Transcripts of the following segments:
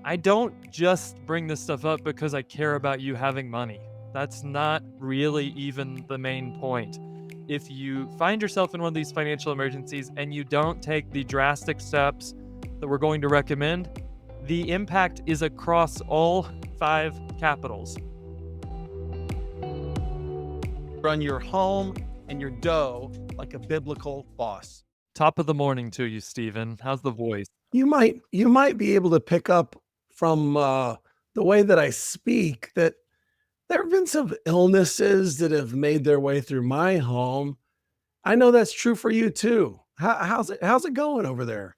I don't just bring this stuff up because I care about you having money. That's not really even the main point. If you find yourself in one of these financial emergencies and you don't take the drastic steps that we're going to recommend, the impact is across all five capitals. Run your home and your dough like a biblical boss. Top of the morning to you, Steven. How's the voice? You might be able to pick up from the way that I speak that there have been some illnesses that have made their way through my home. I know that's true for you too. How's it going over there?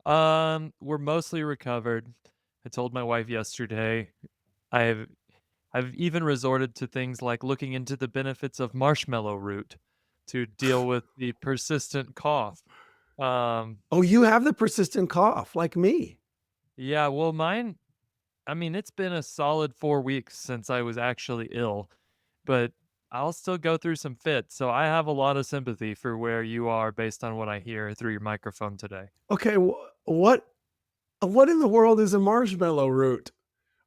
We're mostly recovered. I told my wife yesterday. I've I've even resorted to things like looking into the benefits of marshmallow root to deal with the persistent cough. Um, Oh, you have the persistent cough like me. yeah, well, mine, I mean, it's been a solid 4 weeks since I was actually ill, but I'll still go through some fits. So I have a lot of sympathy for where you are based on what I hear through your microphone today. Okay, what in the world is a marshmallow root?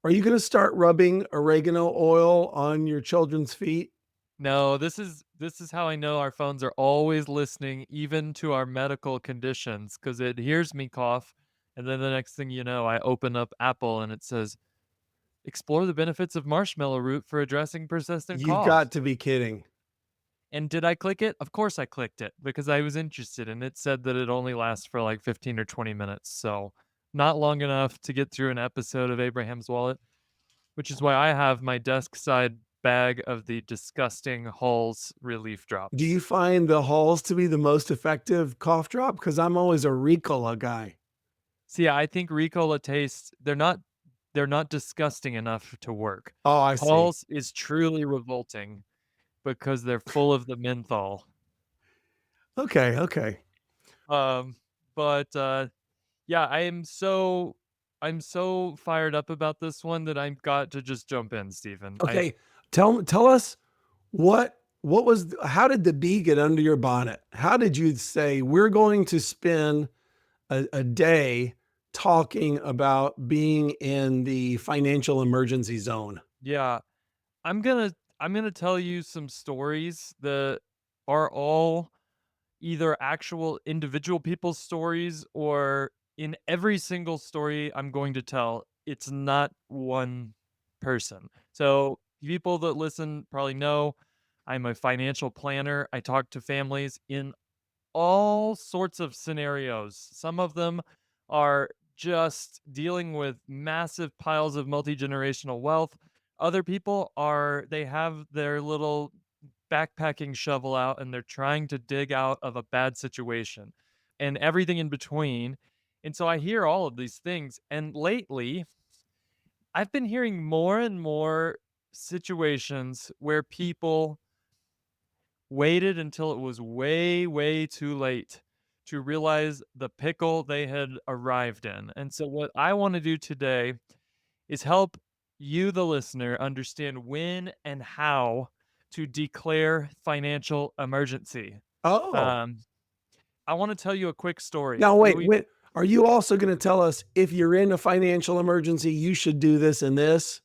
Are you going to start rubbing oregano oil on your children's feet? No, this is how I know our phones are always listening, even to our medical conditions, because it hears me cough, and then the next thing you know, I open up Apple and it says, "Explore the benefits of marshmallow root for addressing persistent You've cough." got to be kidding. And did I click it? Of course I clicked it because I was interested, and it said that it only lasts for like 15 or 20 minutes, so not long enough to get through an episode of Abraham's Wallet, which is why I have my desk side bag of the disgusting Halls relief Do drops. you find the Halls to be the most effective cough drop? Because I'm always a Ricola guy. See, I think Ricola tastes they're not disgusting enough to work. Oh, I see. Halls is truly revolting because they're full of the menthol. Okay, okay. Um, but yeah, I'm so fired up about this one that I've got to just jump in, Stephen. I Okay, tell us what was how did the bee get under your bonnet? How did you say, "We're going to spend a day talking about being in the financial emergency zone?" yeah, I'm gonna tell you some stories that are all either actual individual people's stories or in every single story I'm going to tell, it's not one person. So, people that listen probably know I'm a financial planner. I talk to families in all sorts of scenarios. Some of them are just dealing with massive piles of multi-generational wealth. Other people are they have their little backpacking shovel out and they're trying to dig out of a bad situation and everything in between. And so I hear all of these things. And lately, I've been hearing more and more situations where people waited until it was way, way too late to realize the pickle they had arrived in. And so, what I want to do today is help you, the listener, understand when and how to declare financial emergency. Oh, Um, I want to tell you a quick story. now wait, are you also gonna tell us if you're in a financial emergency, you should do this and this?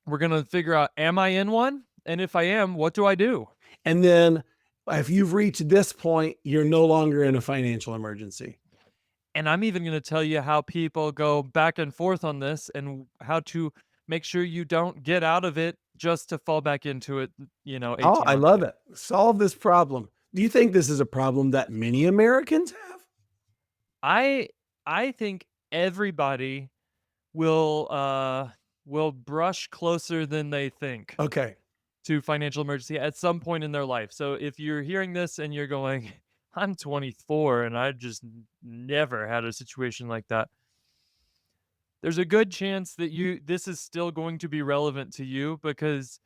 We're going to figure out, am I in one? And if I am, what do I do? And then if you've reached this point, you're no longer in a financial emergency. And I'm even gonna tell you how people go back and forth on this and how to make sure you don't get out of it just to fall back into it, Oh, 18 I months love later. it. Solve this problem. Do you think this is a problem that many Americans have? I I think everybody will brush closer than they think Okay. to financial emergency at some point in their life. So if you're hearing this and you're going, I'm 24 and I just never had a situation like that. There's a good chance that you this is still going to be relevant to you because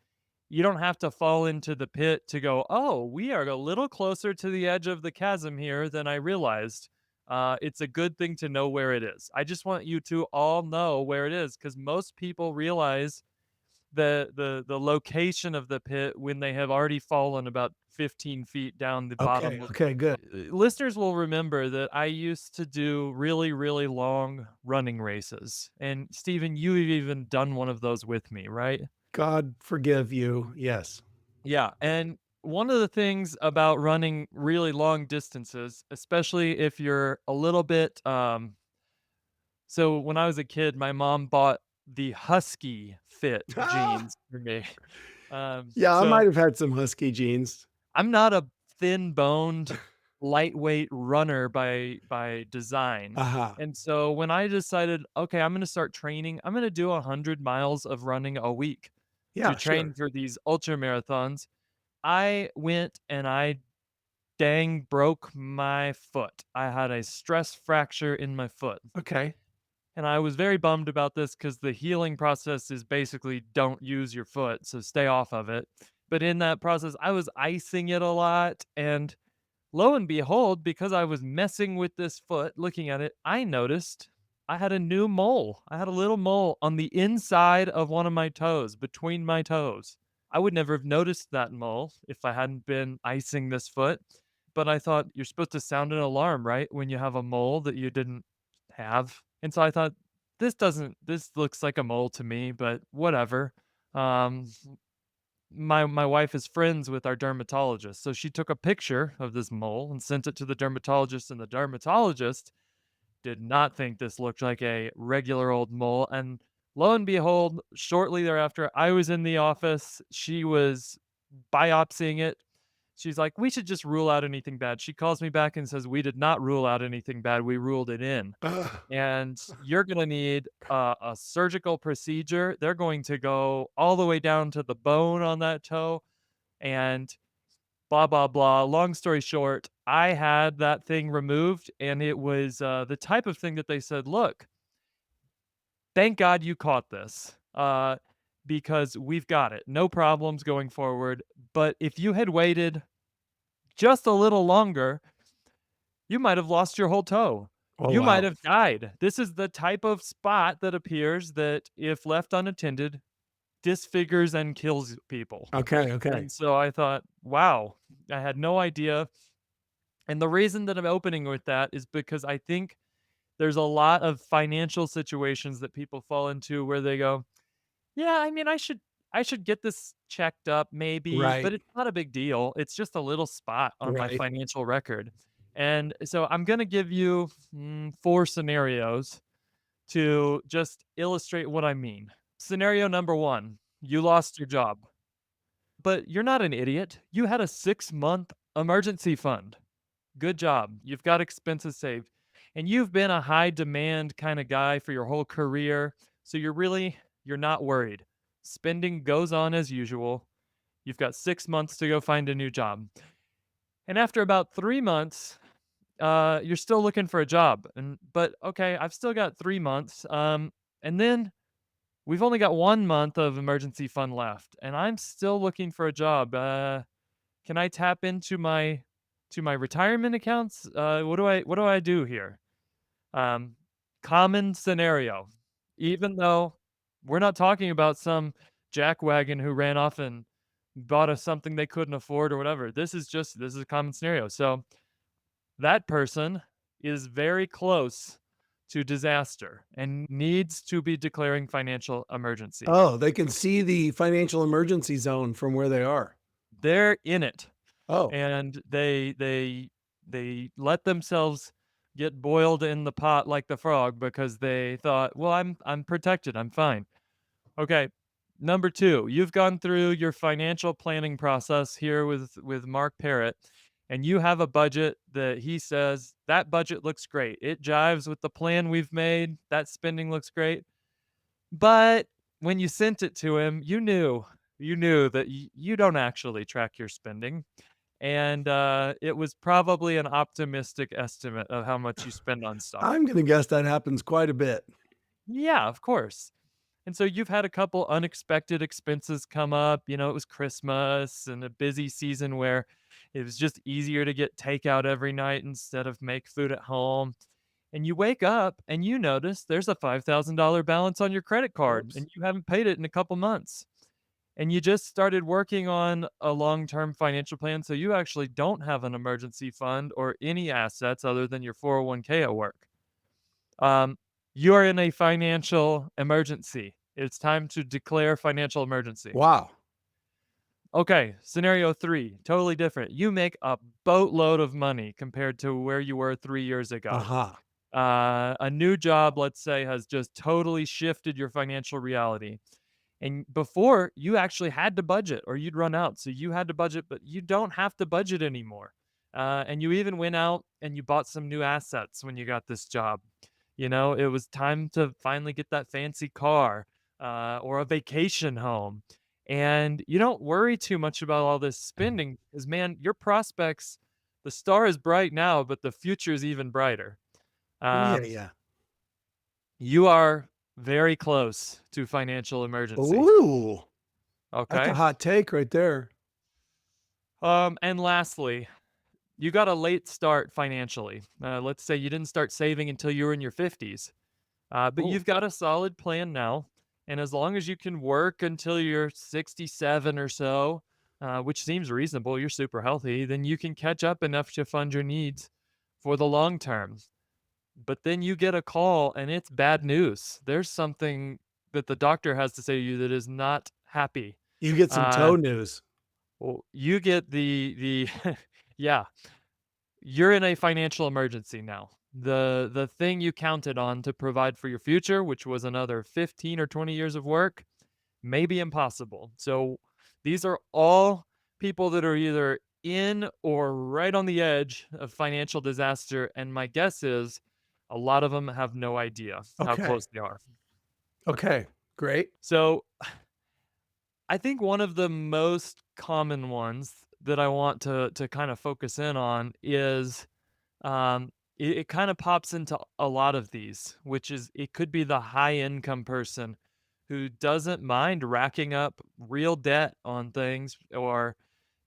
you don't have to fall into the pit to go, "Oh, we are a little closer to the edge of the chasm here than I realized." It's a good thing to know where it is. I just want you to all know where it is because most people realize the location of the pit when they have already fallen about 15 feet down the Okay, bottom of okay, good. listeners will remember that I used to do really, really long running races, and Steven, you've even done one of those with me, right? God forgive you. Yes. Yeah, and one of the things about running really long distances, especially if you're a little bit, so when I was a kid, my mom bought the Husky Fit Ah! jeans for me. Yeah, I might So have had some husky jeans. I'm not a thin-boned, lightweight runner by design, Uh-huh. and so when I decided, "Okay, I'm gonna start training, I'm gonna do 100 miles of running a week to Yeah, train sure. for these ultra marathons," I went and I dang broke my foot. I had a stress fracture in my foot. Okay. And I was very bummed about this because the healing process is basically don't use your foot, so stay off of it. But in that process, I was icing it a lot. And lo and behold, because I was messing with this foot, looking at it, I noticed I had a new mole. I had a little mole on the inside of one of my toes, between my toes. I would never have noticed that mole if I hadn't been icing this foot. But I thought you're supposed to sound an alarm, right? When you have a mole that you didn't have. And so I thought, this looks like a mole to me, but whatever. Um, my wife is friends with our dermatologist, so she took a picture of this mole and sent it to the dermatologist, and the dermatologist did not think this looked like a regular old mole, and lo and behold, shortly thereafter, I was in the office, she was biopsying it. She's like, "We should just rule out anything bad." She calls me back and says, "We did not rule out anything bad, we ruled it in, Ugh. and you're gonna need a surgical procedure. They're going to go all the way down to the bone on that toe, and blah, blah, blah." Long story short, I had that thing removed, and it was, the type of thing that they said, "Look, thank God you caught this, because we've got it. No problems going forward, but if you had waited just a little longer, you might have lost your whole toe. Oh, You might wow. have died." This is the type of spot that appears that, if left unattended, disfigures and kills people. Okay, okay. And so I thought, "Wow, I had no idea." And the reason that I'm opening with that is because I think there's a lot of financial situations that people fall into where they go, "Yeah, I mean, I should get this checked up maybe, but Right, it's not a big deal. It's just a little spot on my right. financial record." And so I'm gonna give you, 4 scenarios to just illustrate what I mean. Scenario number 1, you lost your job, but you're not an idiot. You had a 6-month emergency fund. Good job. You've got expenses saved. And you've been a high demand kind of guy for your whole career, so you're not worried. Spending goes on as usual. You've got 6 months to go find a new job. And after about 3 months, you're still looking for a job. But okay, I've still got 3 months. And then we've only got 1 month of emergency fund left, and I'm still looking for a job. Can I tap into my retirement accounts? What do I do here? Um, Common scenario. Even though we're not talking about some jackwagon who ran off and bought us something they couldn't afford or whatever. This is a common scenario. So that person is very close to disaster and needs to be declaring financial emergency. Oh, they can see the financial emergency zone from where they are. They're in it, Oh, and they let themselves get boiled in the pot like the frog because they thought, "Well, I'm protected, I'm fine." Okay, number 2, you've gone through your financial planning process here with Mark Parrott, and you have a budget that he says, "That budget looks great. It jives with the plan we've made. That spending looks great." But when you sent it to him, you knew that you don't actually track your spending, and, it was probably an optimistic estimate of how much you spend on stuff. I'm gonna guess that happens quite a bit. Yeah, of course. And so you've had a couple unexpected expenses come up. It was Christmas and a busy season where it was just easier to get takeout every night instead of make food at home. And you wake up and you notice there's a $5,000 balance on your credit card Oops. and you haven't paid it in a couple months. and you just started working on a long-term financial plan, so you actually don't have an emergency fund or any assets other than your 401k at work. Um, you are in a financial emergency. It's time to declare financial emergency. Wow. Okay, scenario 3, totally different. You make a boatload of money compared to where you were 3 years ago. Aha. A new job, let's say, has just totally shifted your financial reality. And before, you actually had to budget or you'd run out. So you had to budget, but you don't have to budget anymore. And you even went out and you bought some new assets when you got this job. You know, it was time to finally get that fancy car or a vacation home. And you don't worry too much about all this spending because, man, your prospects, the star is bright now, but the future is even brighter. Yeah, Um, yeah. you are very close to financial emergency. Ooh, that's a Okay. hot take right there. And lastly, you got a late start financially. Let's say you didn't start saving until you were in your 50s, but Oh, you've got a solid plan now. And as long as you can work until you're 67 or so, which seems reasonable, you're super healthy, then you can catch up enough to fund your needs for the long term. But then you get a call and it's bad news. There's something that the doctor has to say to you that is not happy. you get some Uh, toe news. well, you get the yeah, you're in a financial emergency now. The thing you counted on to provide for your future, which was another 15 or 20 years of work, may be impossible. So these are all people that are either in or right on the edge of financial disaster, and my guess is a lot of them have no idea how Okay. close they are. Okay. Great. So I think one of the most common ones that I want to kind of focus in on is it kind of pops into a lot of these, which is it could be the high income person who doesn't mind racking up real debt on things, or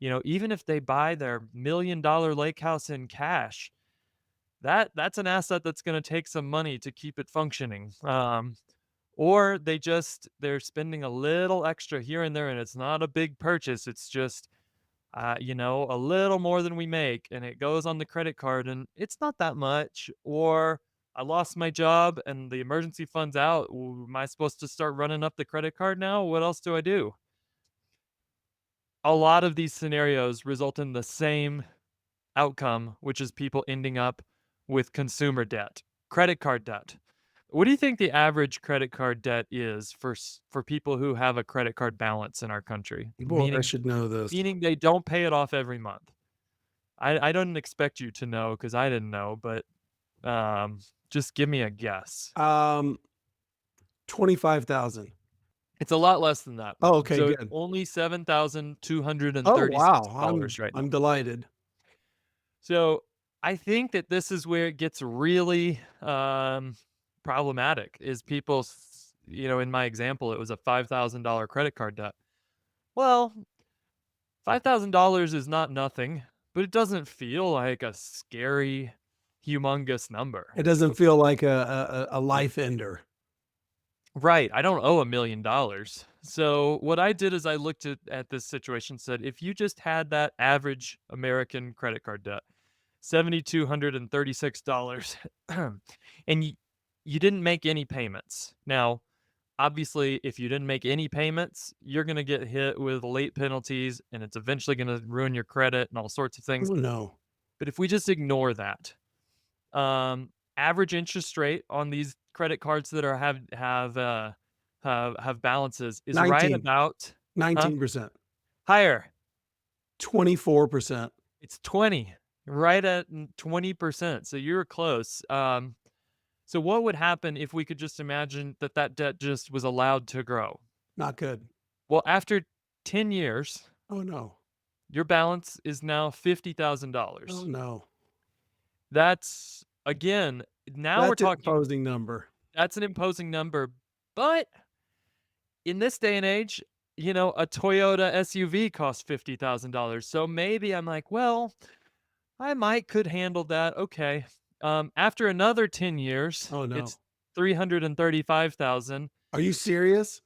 even if they buy their $1 million lake house in cash, that's an asset that's going to take some money to keep it functioning. Or they're spending a little extra here and there, and it's not a big purchase. It's just a little more than we make, and it goes on the credit card, and it's not that much. Or I lost my job and the emergency fund's out. Am I supposed to start running up the credit card now? What else do I do? A lot of these scenarios result in the same outcome, which is people ending up with consumer debt, credit card debt. What do you think the average credit card debt is for people who have a credit card balance in our country? Boy, I Meaning should know this. meaning they don't pay it off every month. I don't expect you to know because I didn't know, but, just give me a guess. Um, 25,000. It's a lot less than that. Oh, okay, So it's good. only Oh, wow. $7,236 right now. I'm delighted. So I think that this is where it gets really, problematic is people in my example, it was a $5,000 credit card debt. Well, $5,000 is not nothing, but it doesn't feel like a scary, humongous number. It doesn't feel like a life ender. Right, I don't owe $1,000,000. So, what I did is I looked at this situation, said, "If you just had that average American credit card debt, $7,236, and you didn't make any payments." Now, obviously, if you didn't make any payments, you're gonna get hit with late penalties, and it's eventually gonna ruin your credit and all sorts of things. Oh, no. But if we just ignore that, average interest rate on these credit cards that have balances is right 19, about huh? 19%, Higher. 24%. It's 20, right at 20%, so you're close. So what would happen if we could just imagine that that debt just was allowed to grow? Not good. Well, after 10 years, Oh, no. your balance is now Oh, $50,000. no. That's again, now we're That's an talking imposing number. that's an imposing number, but in this day and age, a Toyota SUV costs $50,000. So maybe I'm like, well, I might could handle that. Okay. After another 10 years, Oh, no. it's 335,000. Are you serious?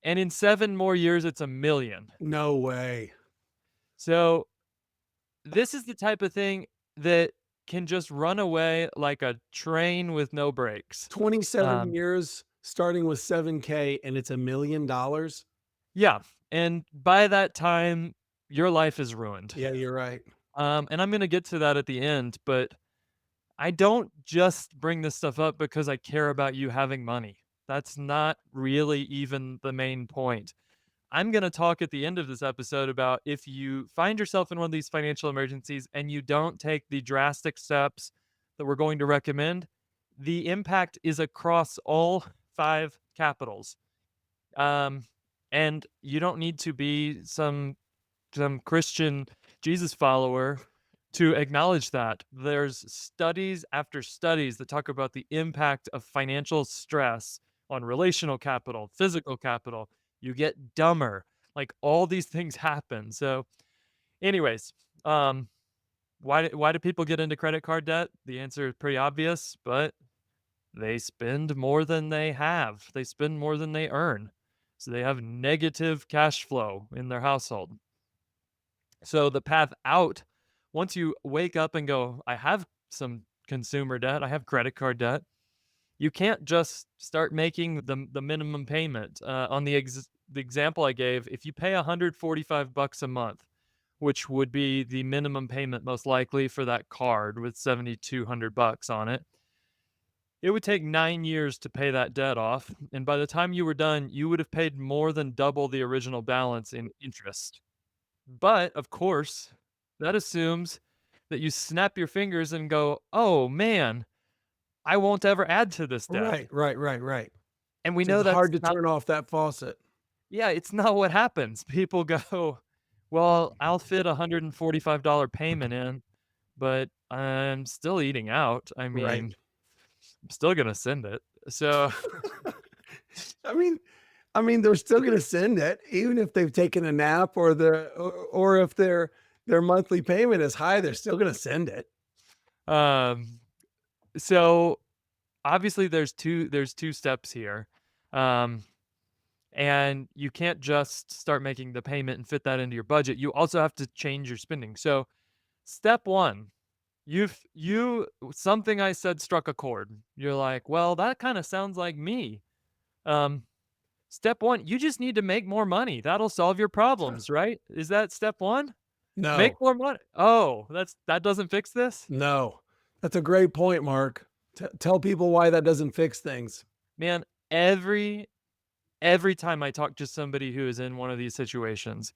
and in 7 more years, it's 1,000,000. No way. So, this is the type of thing that can just run away like a train with no brakes. 27 Um, years starting with 7K and it's $1,000,000? yeah, and by that time, your life is ruined. Yeah, you're right. And I'm gonna get to that at the end, but I don't just bring this stuff up because I care about you having money. That's not really even the main point. I'm going to talk at the end of this episode about if you find yourself in one of these financial emergencies and you don't take the drastic steps that we're going to recommend, the impact is across all five capitals. Um, and you don't need to be some Christian Jesus follower to acknowledge that. There's studies after studies that talk about the impact of financial stress on relational capital, physical capital. You get dumber. Like all these things happen. So, anyways, um, why do people get into credit card debt? The answer is pretty obvious, but they spend more than they have. They spend more than they earn. So they have negative cash flow in their household. So the path out, once you wake up and go, I have some consumer debt, I have credit card debt, you can't just start making the minimum payment. On the example I gave, if you pay 145 bucks a month, which would be the minimum payment most likely for that card with 7,200 bucks on it, it would take 9 years to pay that debt off. And by the time you were done, you would have paid more than double the original balance in interest. But, of course, that assumes that you snap your fingers and go, "Oh, man, I won't ever add to this debt." Right, right, right, right. And we So it's know hard that's to not turn off that faucet. yeah, it's not what happens. People go, "Well, I'll fit a $145 payment in, but I'm still eating out. I Right. mean, I'm still gonna send it." So, I mean they're still gonna send it even if they've taken a nap or if their monthly payment is high, they're still gonna send it. um, so obviously there's two steps here. Um and you can't just start making the payment and fit that into your budget. You also have to change your spending. So, step 1, you something I said struck a chord. You're like, "Well, that kinda sounds like me." Um, step 1, you just need to make more money. That'll solve your problems, right? Is that step 1? Make No, more money. Oh, that doesn't fix this? no. That's a great point, Mark. Tell people why that doesn't fix things. Man, every time I talk to somebody who is in one of these situations,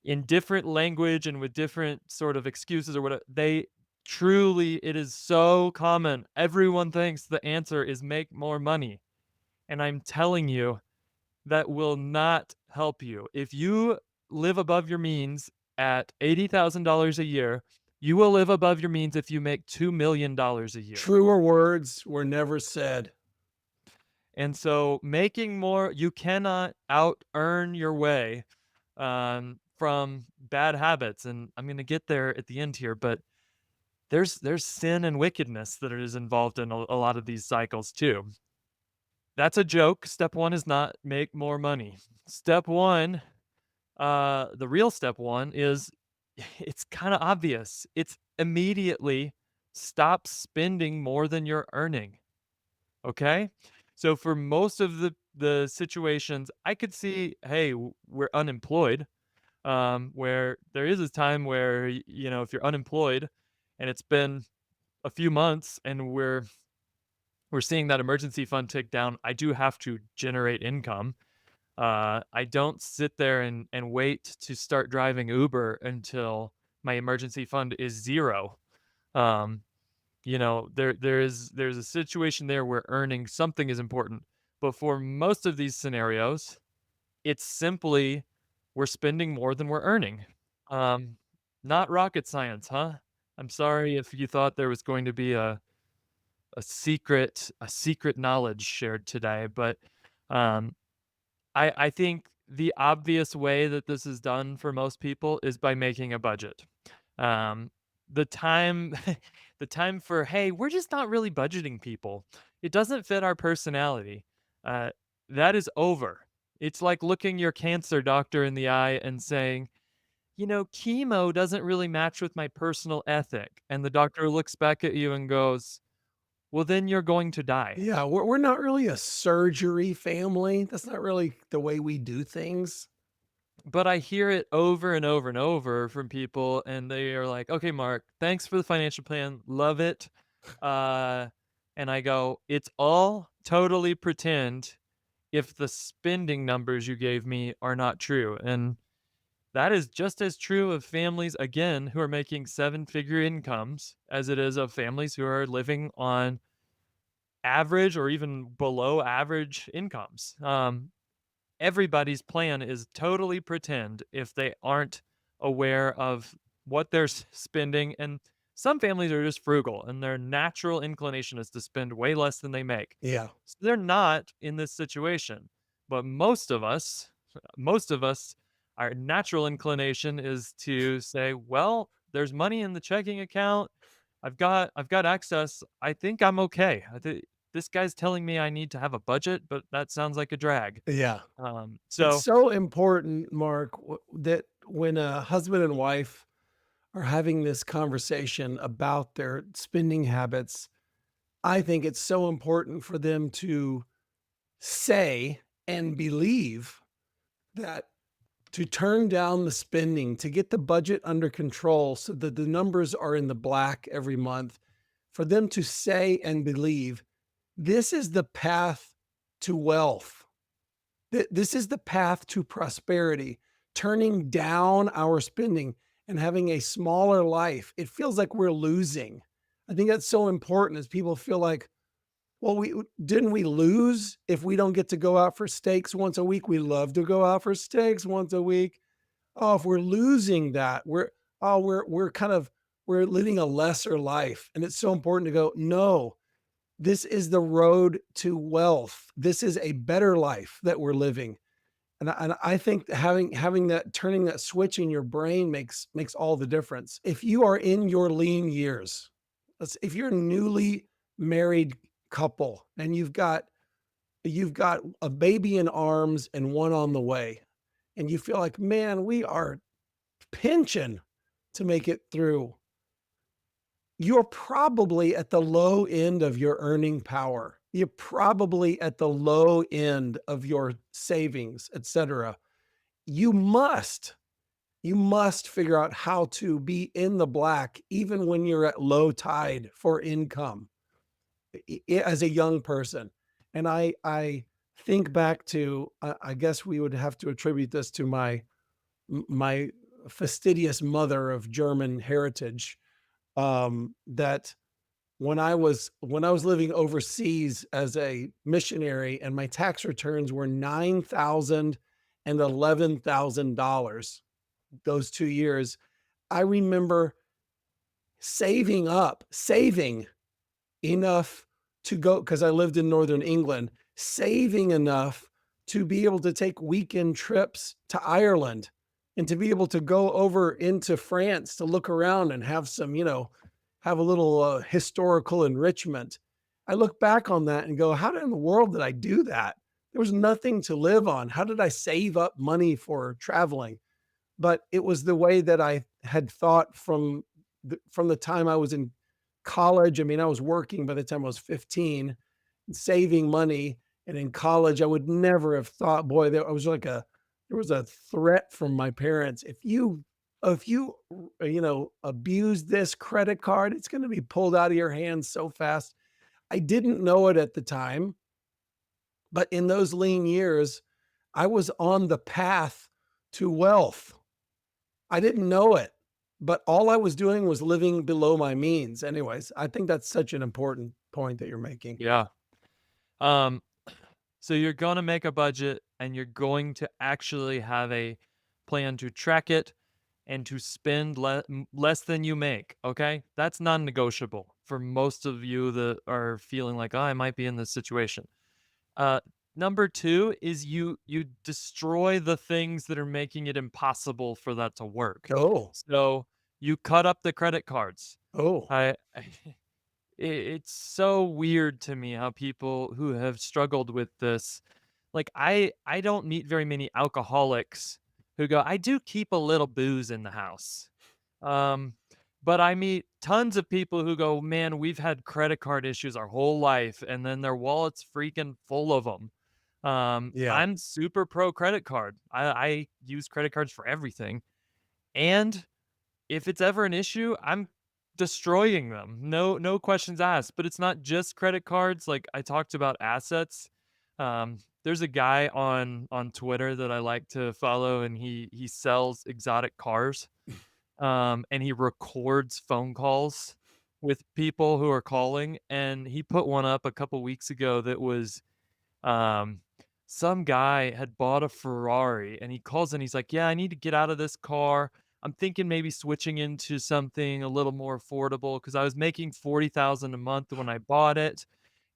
in different language and with different sort of excuses or whatever, they truly it is so common. Everyone thinks the answer is make more money. And I'm telling you, that will not help you. If you live above your means at $80,000 a year, you will live above your means if you make $2,000,000 a year. Truer words were never said. And so making more, you cannot out earn your way from bad habits. And I'm going to get there at the end here, but there's sin and wickedness that is involved in a lot of these cycles too. That's a joke. Step 1 is not make more money. Step 1, the real step 1 is it's kind of obvious. It's immediately stop spending more than you're earning. Okay? So for most of the situations, I could see, hey, we're unemployed. Where there is a time where if you're unemployed and it's been a few months and we're seeing that emergency fund tick down, I do have to generate income. I don't sit there and wait to start driving Uber until my emergency fund is zero. Um, there's a situation there where earning something is important. But for most of these scenarios, it's simply we're spending more than we're earning. Um, Not rocket science, huh? I'm sorry if you thought there was going to be a secret knowledge shared today, but um, I think the obvious way that this is done for most people is by making a budget. Um, the time the time for, "Hey, we're just not really budgeting people. It doesn't fit our personality." Uh, that is over. It's like looking your cancer doctor in the eye and saying, "You know, chemo doesn't really match with my personal ethic." And the doctor looks back at you and goes, "Well, then you're going to die." Yeah, we're not really a surgery family. That's not really the way we do things. But I hear it over and over and over from people, and they are like, "Okay, Mark, thanks for the financial plan. Love it." Uh, and I go, "It's all totally pretend if the spending numbers you gave me are not true." And that is just as true of families, again, who are making seven-figure incomes as it is of families who are living on average or even below average incomes. Everybody's plan is totally pretend if they aren't aware of what they're spending. And some families are just frugal and their natural inclination is to spend way less than they make. Yeah. So they're not in this situation. But most of us, our natural inclination is to say, well, there's money in the checking account. I've got access. I think I'm okay. This guy's telling me I need to have a budget, but that sounds like a drag. Yeah. It's So so important, Mark, that when a husband and wife are having this conversation about their spending habits, I think it's so important for them to say and believe that to turn down the spending, to get the budget under control so that the numbers are in the black every month, for them to say and believe this is the path to wealth. This is the path to prosperity, turning down our spending and having a smaller life. It feels like we're losing. I think that's so important as people feel like, well, we didn't we lose if we don't get to go out for steaks once a week? We love to go out for steaks once a week. Oh, if we're losing that, we're kind of we're living a lesser life. And it's so important to go, no, this is the road to wealth. This is a better life that we're living. And I think having that turning that switch in your brain makes all the difference. If you are in your lean years, if you're a newly married couple and you've got a baby in arms and one on the way, and you feel like, man, we are pinching to make it through. You're probably at the low end of your earning power. You're probably at the low end of your savings, etc. You must you must figure out how to be in the black even when you're at low tide for income as a young person. And I think back to I guess we would have to attribute this to my fastidious mother of German heritage, that when I was living overseas as a missionary and my tax returns were $9,000 and $11,000 those 2 years, I remember saving enough to go because I lived in Northern England, saving enough to be able to take weekend trips to Ireland and to be able to go over into France to look around and have some, have a little historical enrichment. I look back on that and go, how in the world did I do that? There was nothing to live on. How did I save up money for traveling? But it was the way that I had thought from the time I was in college. I mean, I was working by the time I was 15, saving money, and in college, I would never have thought, boy, there was a threat from my parents. If you abuse this credit card, it's going to be pulled out of your hands so fast. I didn't know it at the time, but in those lean years, I was on the path to wealth. I didn't know it, but all I was doing was living below my means. Anyways, I think that's such an important point that you're making. yeah. Um, so you're gonna make a budget and you're going to actually have a plan to track it and to spend less than you make, okay? That's non-negotiable for most of you that are feeling like, "Oh, I might be in this situation." Uh, Number 2 is you destroy the things that are making it impossible for that to work. Oh, So, you cut up the credit cards. oh, I it's so weird to me how people who have struggled with this, like, I don't meet very many alcoholics who go, "I do keep a little booze in the house." Um, but I meet tons of people who go, "Man, we've had credit card issues our whole life," and then their wallet's freaking full of them. Yeah. I'm super pro credit card. I use credit cards for everything, and if it's ever an issue, I'm destroying them. No questions asked, but it's not just credit cards, like, I talked about assets. There's a guy on Twitter that I like to follow, and he sells exotic cars, and he records phone calls with people who are calling, and he put one up a couple weeks ago that was, um, some guy had bought a Ferrari and he calls and he's like, "Yeah, I need to get out of this car. I'm thinking maybe switching into something a little more affordable because I was making 40,000 a month when I bought it,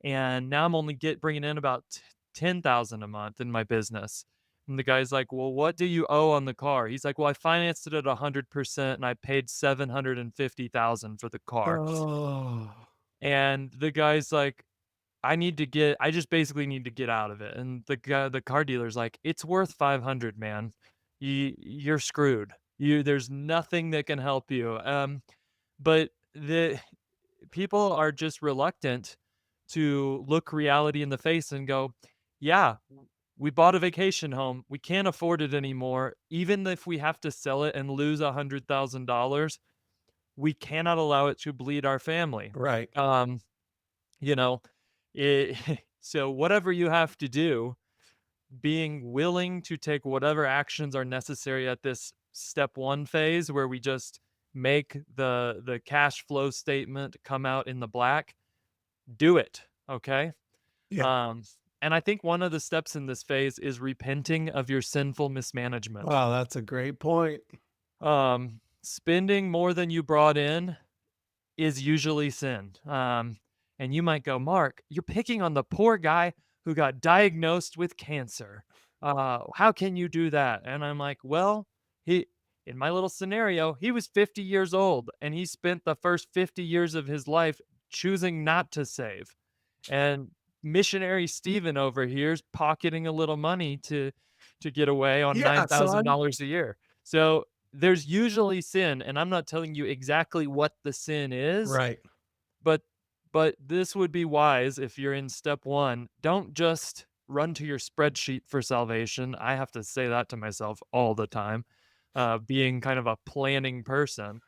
and now I'm only bringing in about 10,000 a month in my business." And the guy's like, "Well, what do you owe on the car?" He's like, "Well, I financed it at 100% and I paid 750,000 for the car." Oh, And the guy's like, I just basically need to get out of it." And the car dealer's like, "It's worth 500, man. You're screwed. There's nothing that can help you." But the people are just reluctant to look reality in the face and go, "Yeah, we bought a vacation home. We can't afford it anymore. Even if we have to sell it and lose $100,000, we cannot allow it to bleed our family." right. Um, you know, it so whatever you have to do, being willing to take whatever actions are necessary at this step 1 phase where we just make the cash flow statement come out in the black, do it, okay? Yeah. Um, and I think one of the steps in this phase is repenting of your sinful mismanagement. Wow, that's a great point. Spending more than you brought in is usually sin. And you might go, "Mark, you're picking on the poor guy who got diagnosed with cancer. How can you do that?" And I'm like, "Well, he in my little scenario, he was 50 years old and he spent the first 50 years of his life choosing not to save. And missionary Stephen over here's pocketing a little money to get away on Yeah, son. $9,000 a year." So there's usually sin, and I'm not telling you exactly what the sin is, Right. but this would be wise if you're in step 1. Don't just run to your spreadsheet for salvation. I have to say that to myself all the time, being kind of a planning person.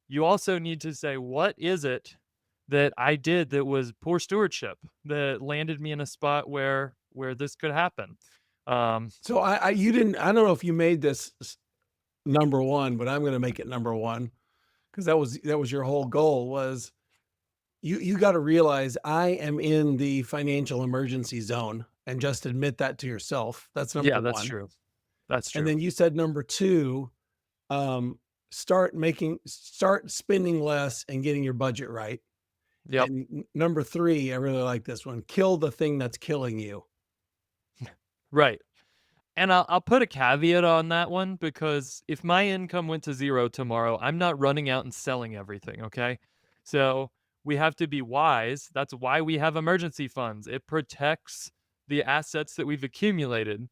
You also need to say, "What is it that I did that was poor stewardship that landed me in a spot where this could happen?" Um, So I you didn't I don't know if you made this number 1, but I'm gonna make it number 1 because that was your whole goal was you gotta realize I am in the financial emergency zone and just admit that to yourself. That's number yeah, that's 1. true. That's And true. then you said number 2, start spending less and getting your budget right. Yep. And number 3, I really like this one, kill the thing that's killing you. Right. And I'll put a caveat on that one because if my income went to 0 tomorrow, I'm not running out and selling everything, okay? So, we have to be wise. That's why we have emergency funds. It protects the assets that we've accumulated.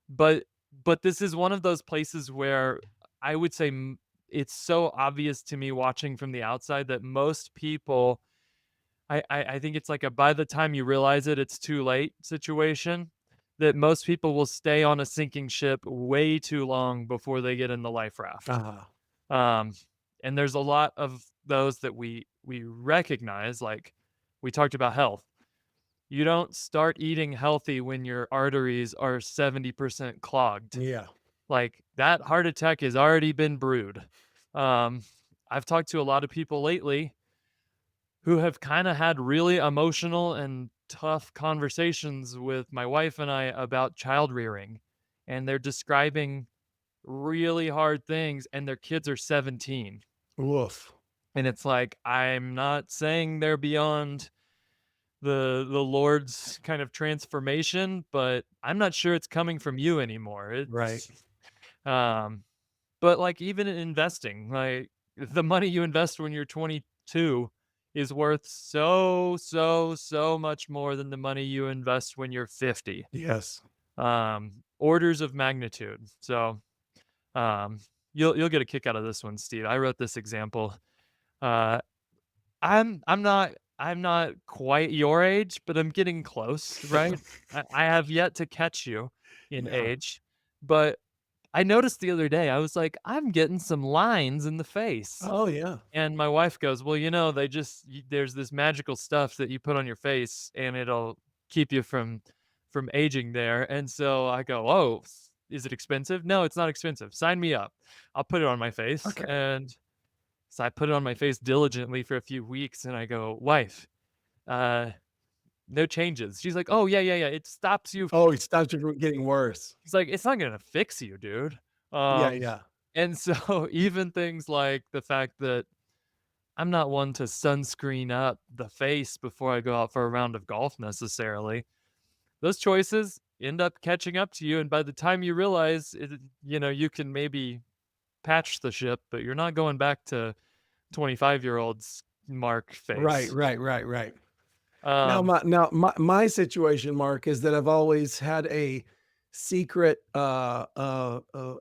But this is one of those places where I would say it's so obvious to me watching from the outside that most people I think it's like a by the time you realize it, it's too late situation, that most people will stay on a sinking ship way too long before they get in the life raft. uh Um, and there's a lot of those that we recognize, like we talked about health. You don't start eating healthy when your arteries are 70% clogged. Yeah. Like that heart attack has already been brewed. Um, I've talked to a lot of people lately who have kinda had really emotional and tough conversations with my wife and I about child rearing, and they're describing really hard things, and their kids are 17. Woof. And it's like, I'm not saying they're beyond the Lord's kind of transformation, but I'm not sure it's coming from you anymore. Right. Um But, like, even in investing, like, the money you invest when you're 22 is worth so, so, so much more than the money you invest when you're 50. Yes. Orders of magnitude. So, um, you'll get a kick out of this one, Steve. I wrote this example. Uh, I'm not quite your age, but I'm getting close, right? I have yet to catch you in Yeah. age, but I noticed the other day, I was like, "I'm getting some lines in the face." Oh, yeah. And my wife goes, "Well, they just there's this magical stuff that you put on your face and it'll keep you from aging there." And so I go, "Oh, is it expensive?" "No, it's not expensive. Sign me up. I'll put it on my face." Okay. And so I put it on my face diligently for a few weeks and I go, "Wife, uh, no changes." She's like, "Oh, yeah, yeah, yeah. It stops you." Oh, it stops you from getting worse. She's like, "It's not gonna fix you, dude." Yeah, Um, yeah. and so even things like the fact that I'm not one to sunscreen up the face before I go out for a round of golf necessarily. Those choices end up catching up to you, and by the time you realize it, you can maybe patch the ship, but you're not going back to 25-year-old's mark Right, face. right, right, right. Um, My situation, Mark, is that I've always had a secret,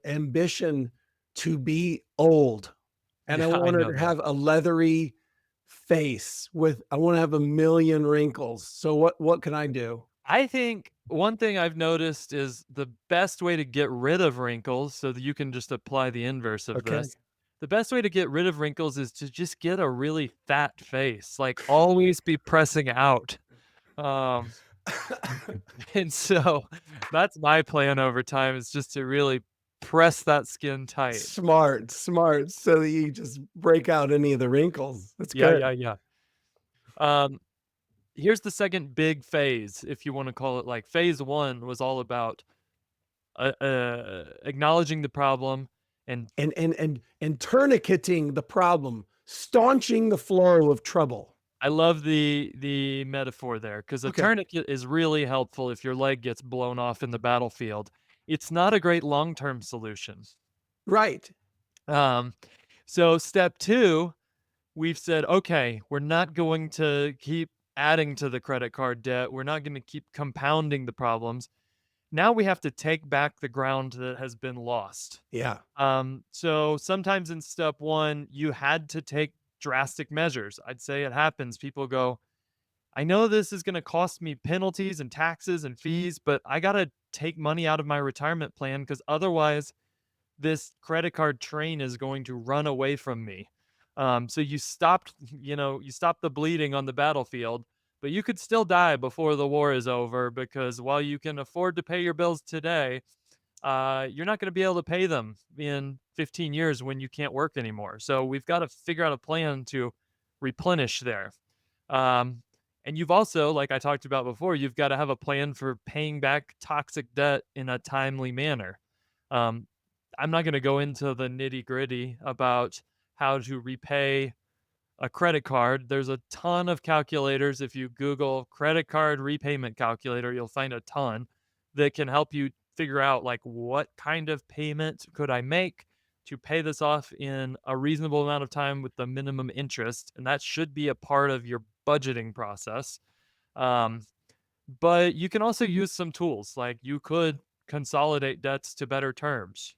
ambition to be old, and I yeah, I wanted know to that. have a leathery face with I wanna have a million wrinkles. So what can I do? I think one thing I've noticed is the best way to get rid of wrinkles, so that you can just apply the inverse of Okay. this. The best way to get rid of wrinkles is to just get a really fat face, like always be pressing out. Um, and so that's my plan over time is just to really press that skin tight. Smart, smart, so that you just break out any of the wrinkles. That's Yeah, good. yeah, yeah. Um, Here's the second big phase, if you want to call it like phase one was all about acknowledging the problem and And tourniqueting the problem, staunching the flow of trouble. I love the metaphor there because a Okay. tourniquet is really helpful if your leg gets blown off in the battlefield. It's not a great long-term solution. Right. Um, so step 2, we've said, "Okay, we're not going to keep adding to the credit card debt. We're not gonna keep compounding the problems. Now we have to take back the ground that has been lost." Yeah. So sometimes in step 1, you had to take drastic measures. I'd say it happens. People go, I know this is going to cost me penalties and taxes and fees, but I got to take money out of my retirement plan because otherwise this credit card train is going to run away from me. So you stopped, you stopped the bleeding on the battlefield, but you could still die before the war is over because while you can afford to pay your bills today, you're not going to be able to pay them in 15 years when you can't work anymore. So we've got to figure out a plan to replenish there. Um, and you've also, like I talked about before, you've got to have a plan for paying back toxic debt in a timely manner. Um, I'm not going to go into the nitty gritty about how to repay a credit card. There's a ton of calculators. If you Google credit card repayment calculator, you'll find a ton that can help you figure out like what kind of payment could I make to pay this off in a reasonable amount of time with the minimum interest. And that should be a part of your budgeting process. Um, but you can also use some tools, like you could consolidate debts to better terms.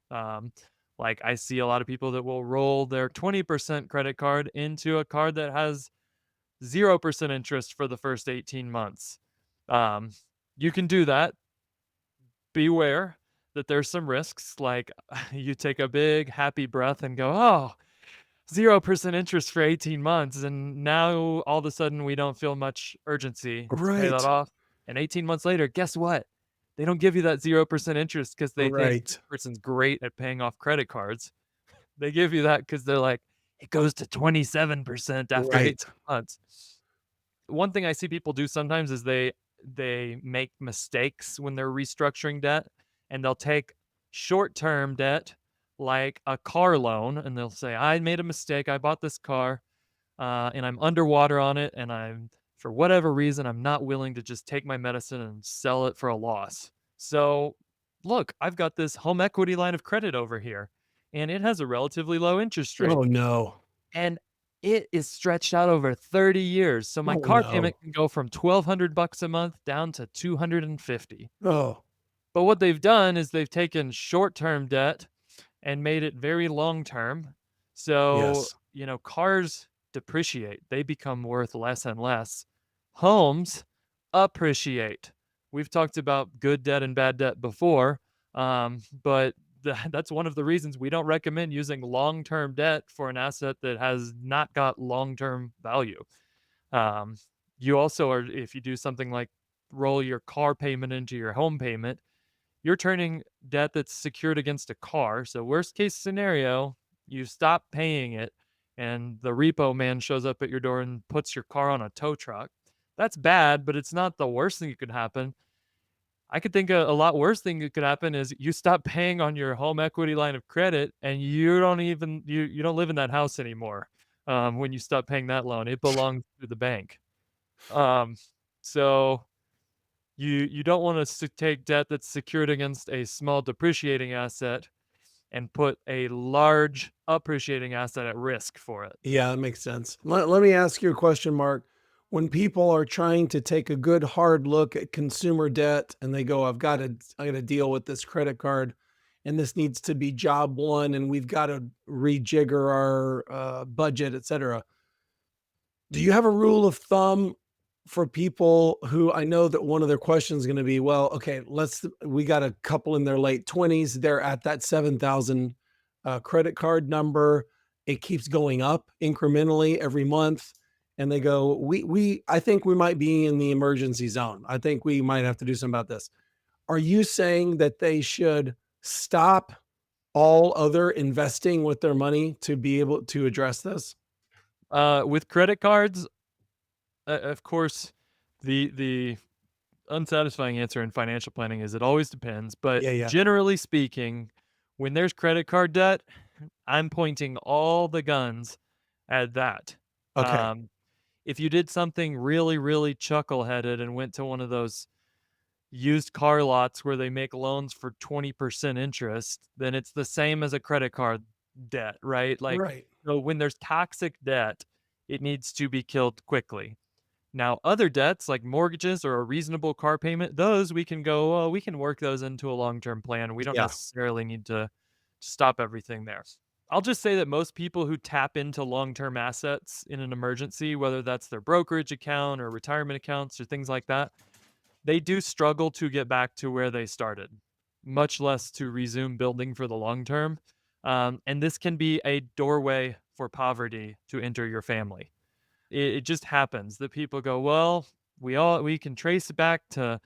Like I see a lot of people that will roll their 20% credit card into a card that has 0% interest for the first 18 months. Um, you can do that. Beware that there's some risks. Like you take a big happy breath and go, oh, 0% interest for 18 months, and now all of a sudden we don't feel much urgency to pay that Right. off, and 18 months later, guess what? They don't give you that 0% interest because they think Right. the person's great at paying off credit cards. They give you that because 'cause they're like, "It goes to 27% after Right. 18 months." One thing I see people do sometimes is they make mistakes when they're restructuring debt, and they'll take short-term debt, like a car loan, and they'll say, "I made a mistake, I bought this car, and I'm underwater on it, and I'm for whatever reason, I'm not willing to just take my medicine and sell it for a loss. So, look, I've got this home equity line of credit over here, and it has a relatively low interest rate, Oh, no. and it is stretched out over 30 years. So my Oh, car payment no. can go from $1,200 a month down to 250. Oh. But what they've done is they've taken short-term debt and made it very long-term. So, Yes. cars depreciate. They become worth less and less. Homes appreciate. We've talked about good debt and bad debt before, but that's one of the reasons we don't recommend using long-term debt for an asset that has not got long-term value. Um, you also are if you do something like roll your car payment into your home payment, you're turning debt that's secured against a car. So worst case scenario, you stop paying it and the repo man shows up at your door and puts your car on a tow truck. That's bad, but it's not the worst thing that could happen. I could think a lot worse thing that could happen is you stop paying on your home equity line of credit and you don't live in that house anymore. When you stop paying that loan, it belongs to the bank. Um, so you don't want to take debt that's secured against a small depreciating asset and put a large appreciating asset at risk for it. Yeah, that makes sense. Let me ask you a question, Mark. When people are trying to take a good hard look at consumer debt and they go, I got to deal with this credit card and this needs to be job one and we've got to rejigger our budget, et cetera. Do you have a rule of thumb for people who I know that one of their questions is going to be, well, okay, we got a couple in their late 20s. They're at that 7,000 credit card number. It keeps going up incrementally every month. And they go, I think we might be in the emergency zone. I think we might have to do something about this. Are you saying that they should stop all other investing with their money to be able to address this? With credit cards, of course, the unsatisfying answer in financial planning is it always depends. But Yeah, yeah. generally speaking, when there's credit card debt, I'm pointing all the guns at that. Okay. Um, if you did something really, really chuckleheaded and went to one of those used car lots where they make loans for 20% interest, then it's the same as a credit card debt, right? Like, Right. so when there's toxic debt, it needs to be killed quickly. Now, other debts like mortgages or a reasonable car payment, those we can go, oh, we can work those into a long term plan. We don't Yeah. necessarily need to stop everything there. I'll just say that most people who tap into long term assets in an emergency, whether that's their brokerage account or retirement accounts or things like that, they do struggle to get back to where they started, much less to resume building for the long term. And this can be a doorway for poverty to enter your family. It just happens that people go, well, we can trace it back to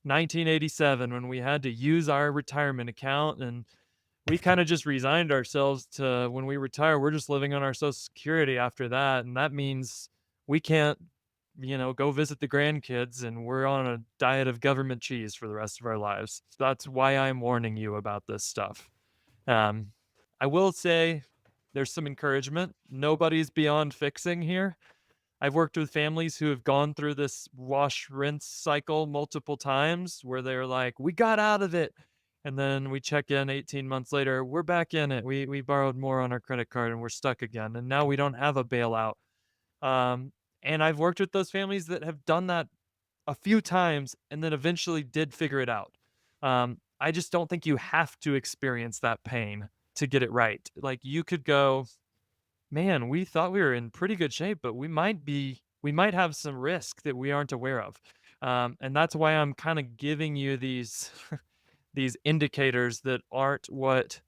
1987 when we had to use our retirement account and we kind of just resigned ourselves to when we retire, we're just living on our social security after that. And that means we can't, go visit the grandkids and we're on a diet of government cheese for the rest of our lives. That's why I'm warning you about this stuff. Um, I will say there's some encouragement. Nobody's beyond fixing here. I've worked with families who have gone through this wash rinse cycle multiple times where they're like, "We got out of it." And then we check in 18 months later, we're back in it. We borrowed more on our credit card and we're stuck again. And now we don't have a bailout. Um, and I've worked with those families that have done that a few times and then eventually did figure it out. I just don't think you have to experience that pain to get it right. Like you could go, man, we thought we were in pretty good shape, but we might have some risk that we aren't aware of. And that's why I'm kind of giving you these these indicators that aren't what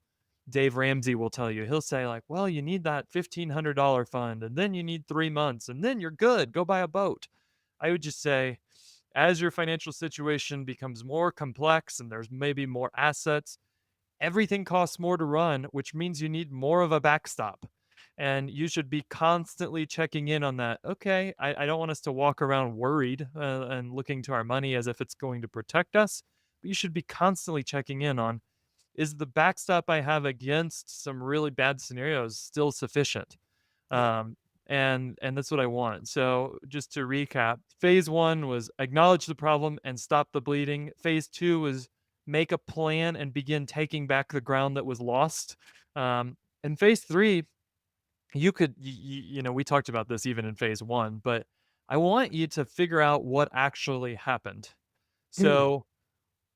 Dave Ramsey will tell you. He'll say like, "Well, you need that $1,500 fund and then you need 3 months and then you're good. Go buy a boat." I would just say as your financial situation becomes more complex and there's maybe more assets, everything costs more to run, which means you need more of a backstop. And you should be constantly checking in on that. Okay, I don't want us to walk around worried and looking to our money as if it's going to protect us, but you should be constantly checking in on is the backstop I have against some really bad scenarios still sufficient? Yeah. Um, and that's what I want. So just to recap, phase one was acknowledge the problem and stop the bleeding. Phase two was make a plan and begin taking back the ground that was lost. And phase three, we talked about this even in phase one, but I want you to figure out what actually happened. Hmm. So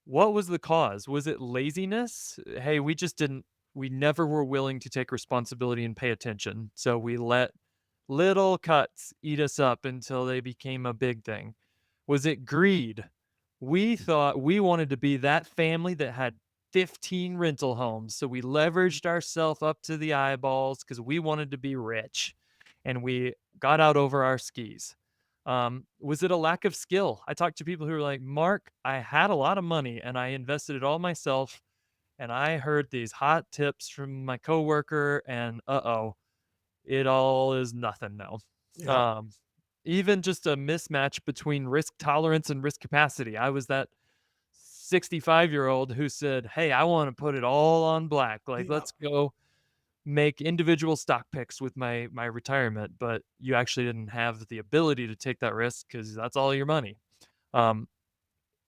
What was the cause? Was it laziness? Hey, we never were willing to take responsibility and pay attention. So we let little cuts eat us up until they became a big thing. Was it greed? We thought we wanted to be that family that had 15 rental homes. So we leveraged ourselves up to the eyeballs because we wanted to be rich and we got out over our skis. Was it a lack of skill? I talked to people who were like, Mark, I had a lot of money and I invested it all myself. And I heard these hot tips from my coworker, and it all is nothing now. Yeah. Um, Even just a mismatch between risk tolerance and risk capacity. I was that 65-year-old who said, "Hey, I want to put it all on black. Like, Yeah. let's go make individual stock picks with my retirement." But you actually didn't have the ability to take that risk because that's all your money. Um,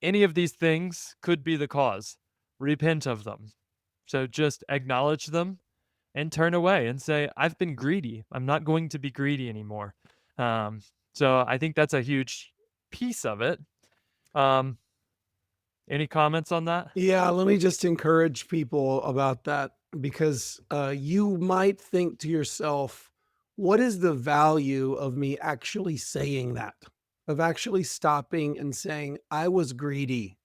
any of these things could be the cause. Repent of them. So just acknowledge them and turn away and say, "I've been greedy. I'm not going to be greedy anymore." Um, so I think that's a huge piece of it. Um, any comments on that? Yeah, let me just encourage people about that because you might think to yourself, what is the value of me actually saying that? Of actually stopping and saying, I was greedy.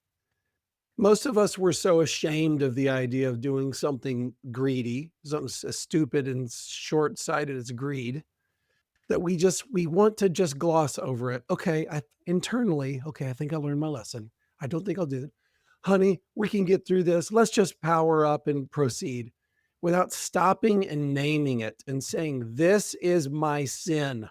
Most of us were so ashamed of the idea of doing something greedy, something as stupid and short sighted as greed, that we want to just gloss over it. Okay, internally, okay, I think I learned my lesson. I don't think I'll do it. Honey, we can get through this. Let's just power up and proceed without stopping and naming it and saying, this is my sin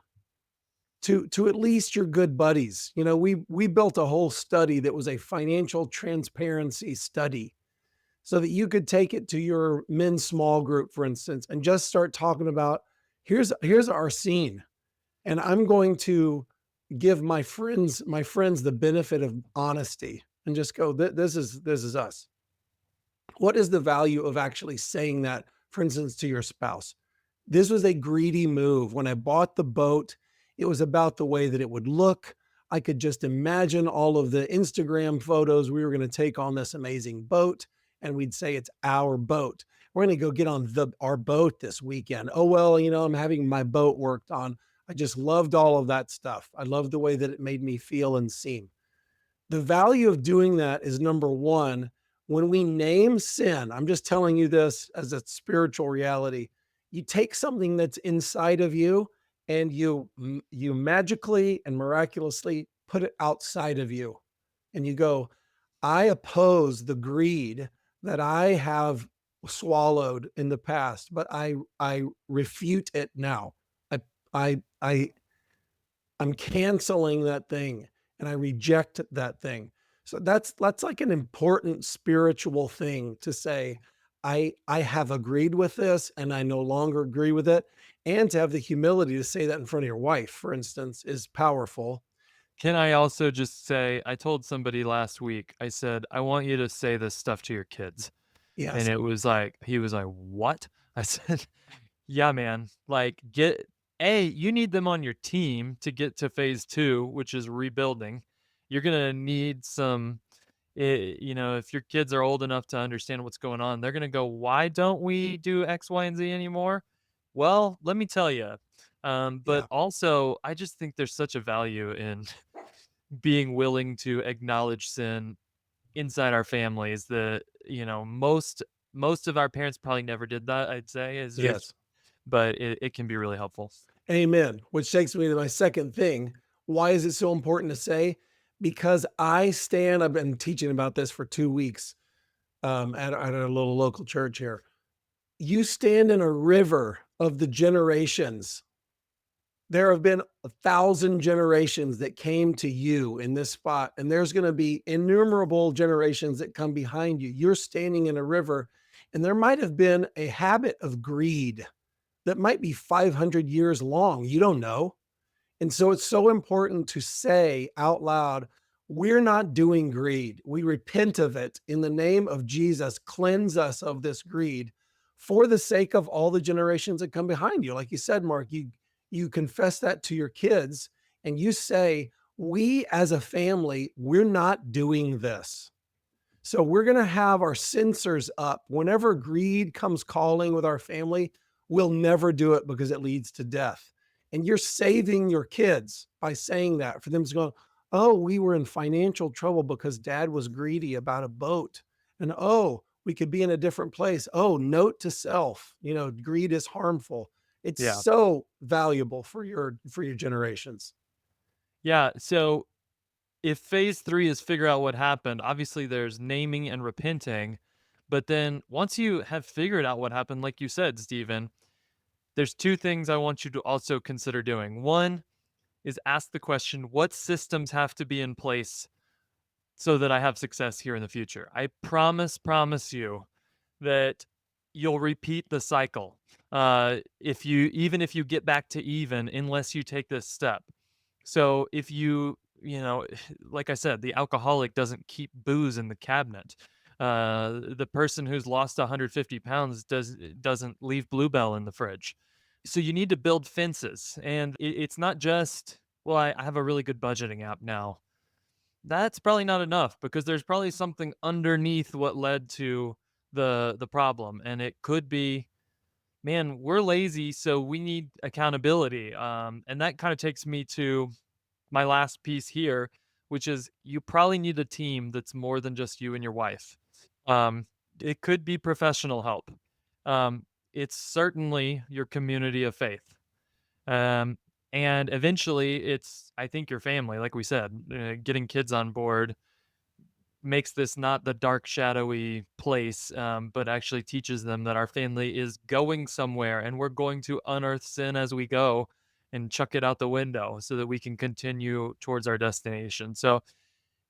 to at least your good buddies. You know, we built a whole study that was a financial transparency study so that you could take it to your men's small group, for instance, and just start talking about here's our scene, and I'm going to give my friends the benefit of honesty and just go, this is us. What is the value of actually saying that, for instance, to your spouse? This was a greedy move. When I bought the boat, it was about the way that it would look. I could just imagine all of the Instagram photos we were going to take on this amazing boat, and we'd say it's our boat. We're going to go get on our boat this weekend. Oh, well, I'm having my boat worked on. I just loved all of that stuff. I loved the way that it made me feel and seem. The value of doing that is number one, when we name sin, I'm just telling you this as a spiritual reality. You take something that's inside of you and you magically and miraculously put it outside of you. And you go, I oppose the greed that I have swallowed in the past, but I refute it now. I I I'm canceling that thing and I reject that thing. So that's like an important spiritual thing to say, I have agreed with this and I no longer agree with it. And to have the humility to say that in front of your wife, for instance, is powerful. Can I also just say, I told somebody last week, I said, I want you to say this stuff to your kids. And Yes. it was like, he was like, what? I said, yeah, man. Like, you need them on your team to get to phase two, which is rebuilding. You're going to need if your kids are old enough to understand what's going on, they're going to go, why don't we do X, Y, and Z anymore? Well, let me tell you. But Yeah. also, I just think there's such a value in being willing to acknowledge sin inside our families that, most of our parents probably never did that, I'd say, Yes. but it can be really helpful. Amen. Which takes me to my second thing. Why is it so important to say? Because I've been teaching about this for 2 weeks at a little local church here. You stand in a river of the generations. There have been 1,000 generations that came to you in this spot, and there's going to be innumerable generations that come behind you. You're standing in a river, and there might have been a habit of greed that might be 500 years long. You don't know. And so it's so important to say out loud, we're not doing greed. We repent of it in the name of Jesus. Cleanse us of this greed for the sake of all the generations that come behind you. Like you said, Mark, you confess that to your kids and you say, we as a family, we're not doing this. So we're going to have our sensors up. Whenever greed comes calling with our family, we'll never do it because it leads to death. And you're saving your kids by saying that for them to go, oh, we were in financial trouble because dad was greedy about a boat. And oh, we could be in a different place. Oh, note to self, greed is harmful. It's Yeah. so valuable for your generations. Yeah, so if phase 3 is figure out what happened, obviously there's naming and repenting, but then once you have figured out what happened, like you said, Steven, there's 2 things I want you to also consider doing. One is ask the question, what systems have to be in place so that I have success here in the future? I promise you that you'll repeat the cycle. If you even if you get back to even, unless you take this step. So if like I said, the alcoholic doesn't keep booze in the cabinet. The person who's lost 150 pounds doesn't leave Bluebell in the fridge. So you need to build fences, and it's not just, well, I have a really good budgeting app now. That's probably not enough because there's probably something underneath what led to the problem, and it could be, man, we're lazy, so we need accountability. And that kind of takes me to my last piece here, which is you probably need a team that's more than just you and your wife. Um, it could be professional help. Um, it's certainly your community of faith. Um, and eventually, it's, I think, your family. Like we said, getting kids on board makes this not the dark, shadowy place, but actually teaches them that our family is going somewhere and we're going to unearth sin as we go and chuck it out the window so that we can continue towards our destination. So,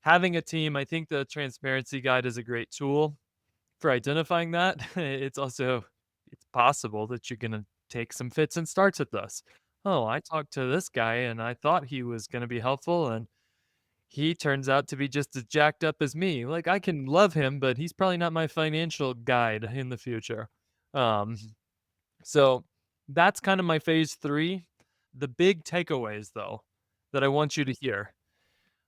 having a team, I think the transparency guide is a great tool for identifying that. It's possible that you're going to take some fits and starts with this. Oh, I talked to this guy and I thought he was going to be helpful, and he turns out to be just as jacked up as me. Like, I can love him, but he's probably not my financial guide in the future. Um, so that's kind of my phase 3. The big takeaways, though, that I want you to hear.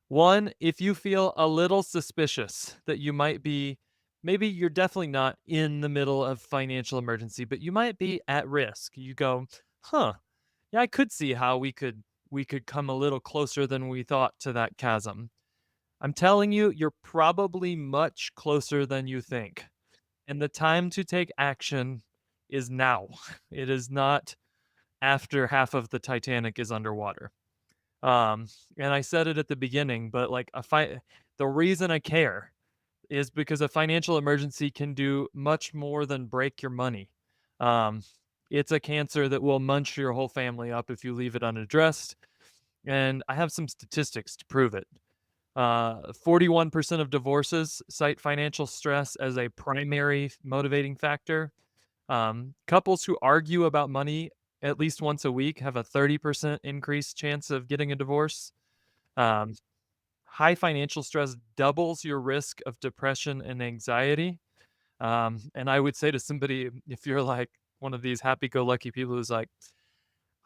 One, if you feel a little suspicious that you might be, maybe you're definitely not in the middle of financial emergency, but you might be at risk. You go, huh, yeah, I could see how we could come a little closer than we thought to that chasm. I'm telling you, you're probably much closer than you think. And the time to take action is now. It is not after half of the Titanic is underwater. Um, and I said it at the beginning, but like the reason I care is because a financial emergency can do much more than break your money. Um, it's a cancer that will munch your whole family up if you leave it unaddressed. And I have some statistics to prove it. 41% of divorces cite financial stress as a primary motivating factor. Couples who argue about money at least once a week have a 30% increased chance of getting a divorce. Um, High financial stress doubles your risk of depression and anxiety. And I would say to somebody, if you're like one of these happy go lucky people who's like,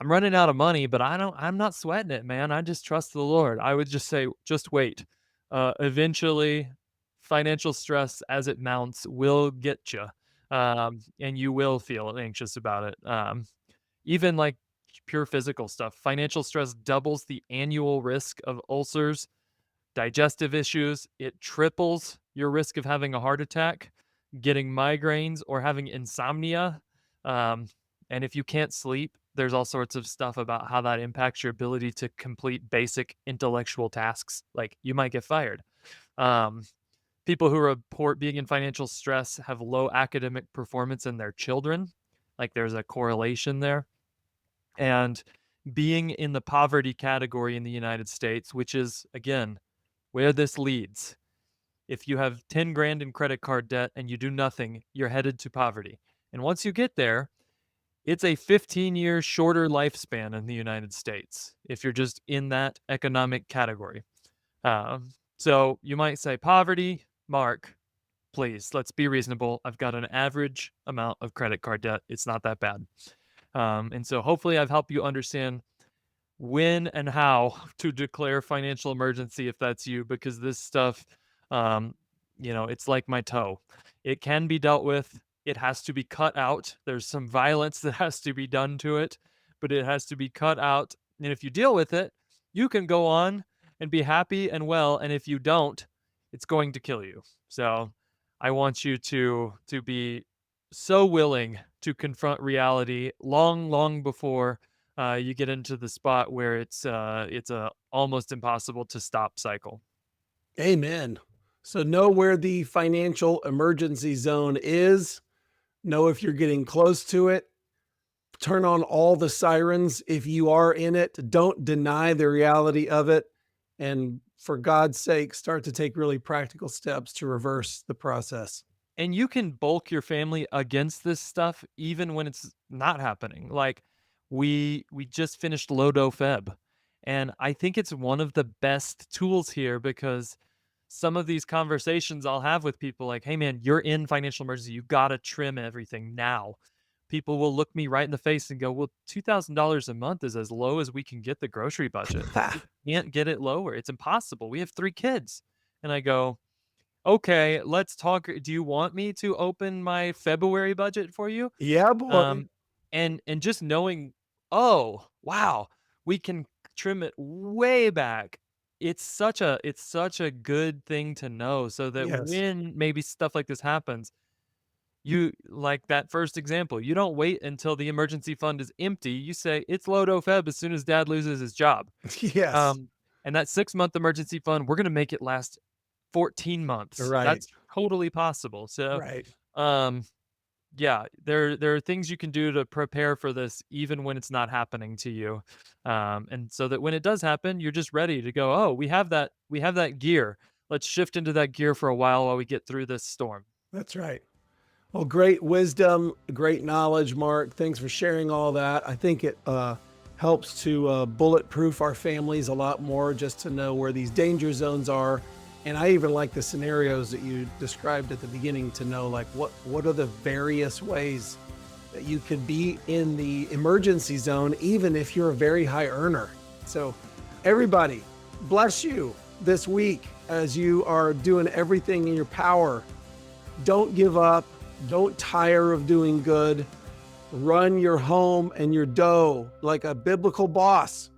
I'm running out of money, but I'm not sweating it, man. I just trust the Lord. I would just say, just wait. Eventually, financial stress as it mounts will get you, and you will feel anxious about it. Even like pure physical stuff, financial stress doubles the annual risk of ulcers, digestive issues. It triples your risk of having a heart attack, getting migraines, or having insomnia. Um, and if you can't sleep, there's all sorts of stuff about how that impacts your ability to complete basic intellectual tasks. Like, you might get fired. Um, People who report being in financial stress have low academic performance in their children. Like, there's a correlation there. And being in the poverty category in the United States, which is, again, where this leads. If you have 10 grand in credit card debt and you do nothing, you're headed to poverty. And once you get there, it's a 15-year shorter lifespan in the United States if you're just in that economic category. So you might say, poverty, Mark, please, let's be reasonable. I've got an average amount of credit card debt. It's not that bad. And so hopefully I've helped you understand when and how to declare financial emergency if that's you, because this stuff, um, it's like my toe. It can be dealt with. It has to be cut out. There's some violence that has to be done to it, but it has to be cut out. And if you deal with it, you can go on and be happy and well. And if you don't, it's going to kill you. So I want you to be so willing to confront reality long, long before you get into the spot where it's a almost impossible to stop cycle. Amen. So know where the financial emergency zone is. Know if you're getting close to it. Turn on all the sirens if you are in it. Don't deny the reality of it. And for God's sake, start to take really practical steps to reverse the process. And you can bulk your family against this stuff even when it's not happening. Like we just finished Lodo Feb. And I think it's one of the best tools here because some of these conversations I'll have with people like, "Hey man, you're in financial emergency. You got to trim everything now." People will look me right in the face and go, "Well, $2,000 a month is as low as we can get the grocery budget. We can't get it lower. It's impossible. We have 3 kids." And I go, "Okay, let's talk. Do you want me to open my February budget for you?" Yeah, boy. Um, and just knowing, "Oh, wow, we can trim it way back." It's such a good thing to know so that Yes. when maybe stuff like this happens, you like that first example, you don't wait until the emergency fund is empty. You say, "It's Lodo Feb as soon as dad loses his job." Yes. Um, and that 6-month emergency fund, we're gonna make it last 14 months. Right. That's totally possible. So, Right. um, yeah, there are things you can do to prepare for this even when it's not happening to you. And so that when it does happen, you're just ready to go, "Oh, we have that gear. Let's shift into that gear for a while we get through this storm." That's right. Well, great wisdom, great knowledge, Mark. Thanks for sharing all that. I think it helps to bulletproof our families a lot more just to know where these danger zones are. And I even like the scenarios that you described at the beginning to know like what are the various ways that you could be in the emergency zone, even if you're a very high earner. So, everybody, bless you this week as you are doing everything in your power. Don't give up. Don't tire of doing good. Run your home and your dough like a biblical boss.